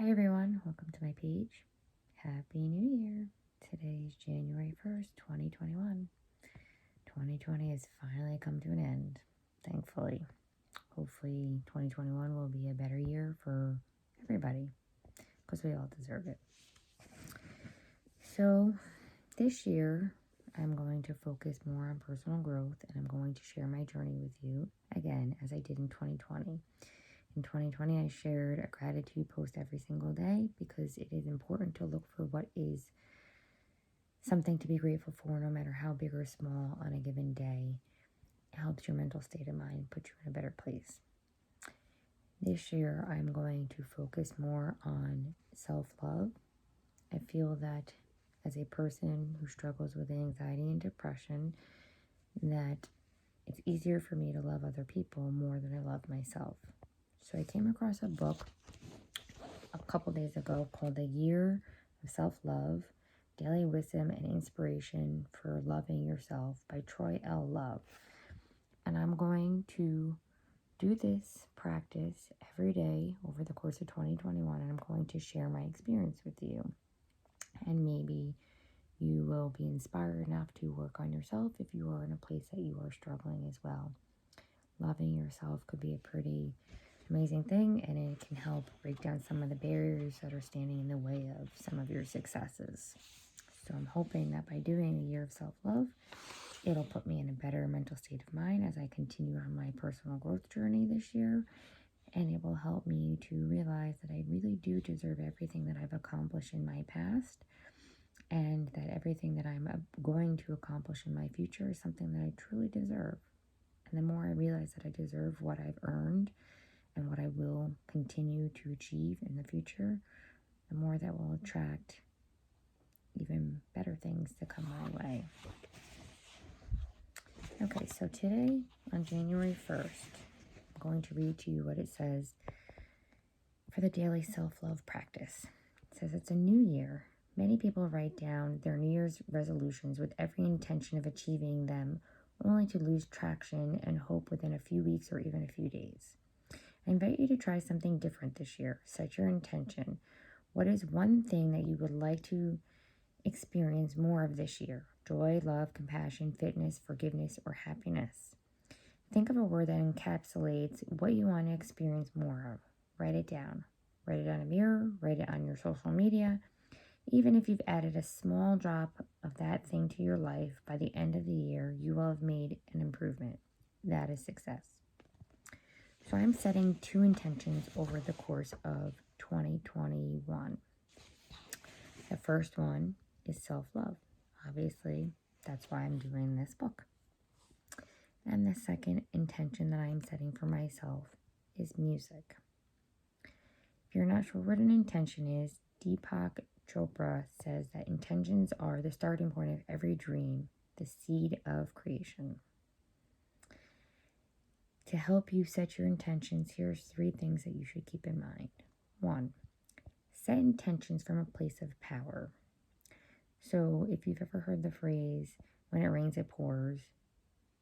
Hi everyone, welcome to my page. Happy New Year. Today is January 1st, 2021. 2020 has finally come to an end, thankfully. Hopefully 2021 will be a better year for everybody, because we all deserve it. So this year, I'm going to focus more on personal growth, and I'm going to share my journey with you, again, as I did in 2020. In 2020, I shared a gratitude post every single day because it is important to look for what is something to be grateful for, no matter how big or small on a given day. It helps your mental state of mind, put you in a better place. This year, I'm going to focus more on self-love. I feel that as a person who struggles with anxiety and depression, that it's easier for me to love other people more than I love myself. So I came across a book a couple days ago called The Year of Self-Love, Daily Wisdom and Inspiration for Loving Yourself by Troy L. Love. And I'm going to do this practice every day over the course of 2021, and I'm going to share my experience with you. And maybe you will be inspired enough to work on yourself if you are in a place that you are struggling as well. Loving yourself could be a pretty amazing thing, and it can help break down some of the barriers that are standing in the way of some of your successes. So I'm hoping that by doing the year of self-love, it'll put me in a better mental state of mind as I continue on my personal growth journey this year, and it will help me to realize that I really do deserve everything that I've accomplished in my past, and that everything that I'm going to accomplish in my future is something that I truly deserve. And the more I realize that I deserve what I've earned and what I will continue to achieve in the future, the more that will attract even better things to come my way. Okay, so today on January 1st, I'm going to read to you what it says for the daily self-love practice. It says it's a new year. Many people write down their New Year's resolutions with every intention of achieving them, only to lose traction and hope within a few weeks or even a few days. I invite you to try something different this year. Set your intention. What is one thing that you would like to experience more of this year? Joy, love, compassion, fitness, forgiveness, or happiness. Think of a word that encapsulates what you want to experience more of. Write it down. Write it on a mirror. Write it on your social media. Even if you've added a small drop of that thing to your life, by the end of the year, you will have made an improvement. That is success. So I'm setting 2 intentions over the course of 2021. The first one is self-love. Obviously, that's why I'm doing this book. And the second intention that I'm setting for myself is music. If you're not sure what an intention is, Deepak Chopra says that intentions are the starting point of every dream, the seed of creation. To help you set your intentions, here's 3 things that you should keep in mind. 1, set intentions from a place of power. So if you've ever heard the phrase, when it rains, it pours,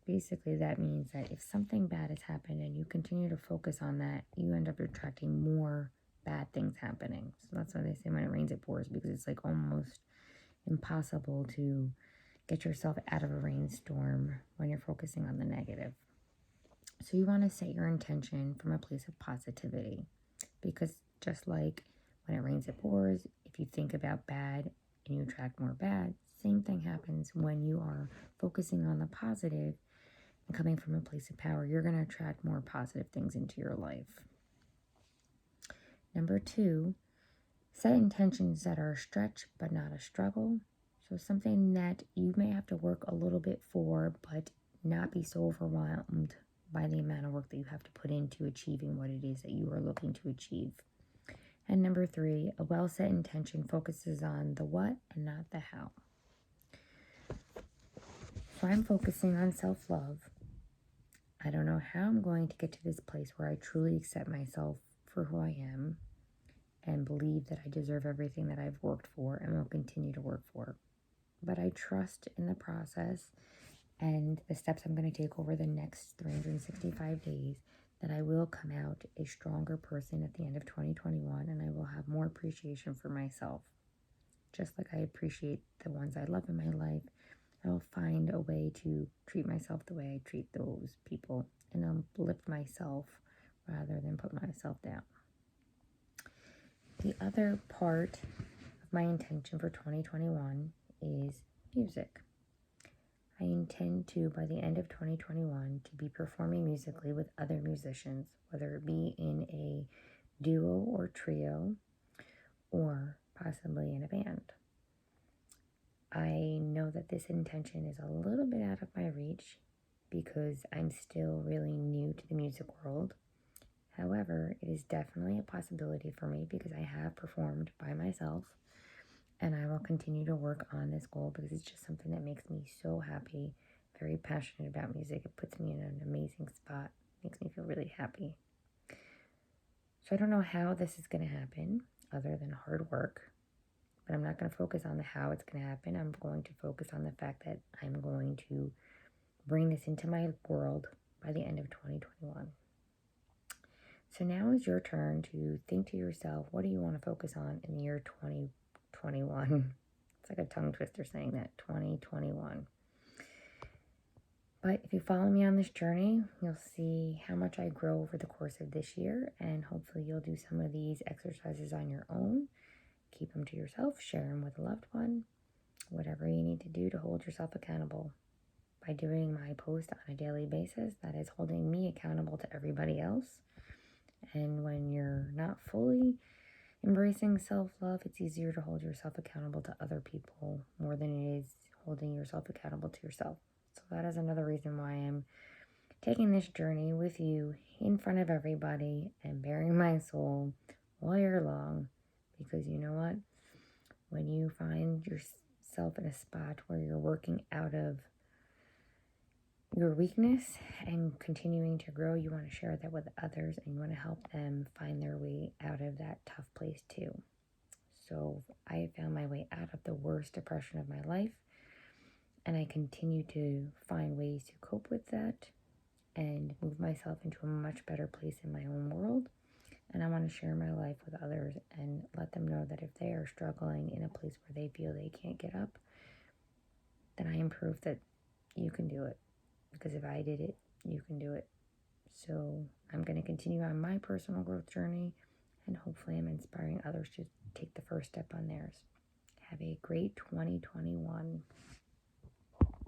basically that means that if something bad has happened and you continue to focus on that, you end up attracting more bad things happening. So that's why they say when it rains, it pours, because it's like almost impossible to get yourself out of a rainstorm when you're focusing on the negative. So you want to set your intention from a place of positivity, because just like when it rains, it pours, if you think about bad and you attract more bad, same thing happens when you are focusing on the positive and coming from a place of power. You're going to attract more positive things into your life. Number 2, set intentions that are a stretch but not a struggle. So something that you may have to work a little bit for, but not be so overwhelmed by the amount of work that you have to put into achieving what it is that you are looking to achieve. And number 3, a well-set intention focuses on the what and not the how. So I'm focusing on self-love. I don't know how I'm going to get to this place where I truly accept myself for who I am and believe that I deserve everything that I've worked for and will continue to work for. But I trust in the process and the steps I'm going to take over the next 365 days that I will come out a stronger person at the end of 2021, and I will have more appreciation for myself. Just like I appreciate the ones I love in my life, I will find a way to treat myself the way I treat those people and uplift myself rather than put myself down. The other part of my intention for 2021 is music. I intend to, by the end of 2021, to be performing musically with other musicians, whether it be in a duo or trio, or possibly in a band. I know that this intention is a little bit out of my reach because I'm still really new to the music world. However, it is definitely a possibility for me because I have performed by myself, and I will continue to work on this goal because it's just something that makes me so happy, very passionate about music. It puts me in an amazing spot, makes me feel really happy. So I don't know how this is going to happen other than hard work, but I'm not going to focus on the how it's going to happen. I'm going to focus on the fact that I'm going to bring this into my world by the end of 2021. So now is your turn to think to yourself, what do you want to focus on in the year 2021? It's like a tongue twister saying that, 2021. But if you follow me on this journey, you'll see how much I grow over the course of this year, and hopefully you'll do some of these exercises on your own. Keep them to yourself, share them with a loved one, whatever you need to do to hold yourself accountable. By doing my post on a daily basis, that is holding me accountable to everybody else. And when you're not fully embracing self-love, it's easier to hold yourself accountable to other people more than it is holding yourself accountable to yourself. So that is another reason why I'm taking this journey with you in front of everybody and bearing my soul all year long. Because you know what? When you find yourself in a spot where you're working out of your weakness and continuing to grow, you want to share that with others and you want to help them find their way out of that tough place too. So I have found my way out of the worst depression of my life, and I continue to find ways to cope with that and move myself into a much better place in my own world. And I want to share my life with others and let them know that if they are struggling in a place where they feel they can't get up, then I am proof that you can do it. Because if I did it, you can do it. So I'm going to continue on my personal growth journey, and hopefully I'm inspiring others to take the first step on theirs. Have a great 2021.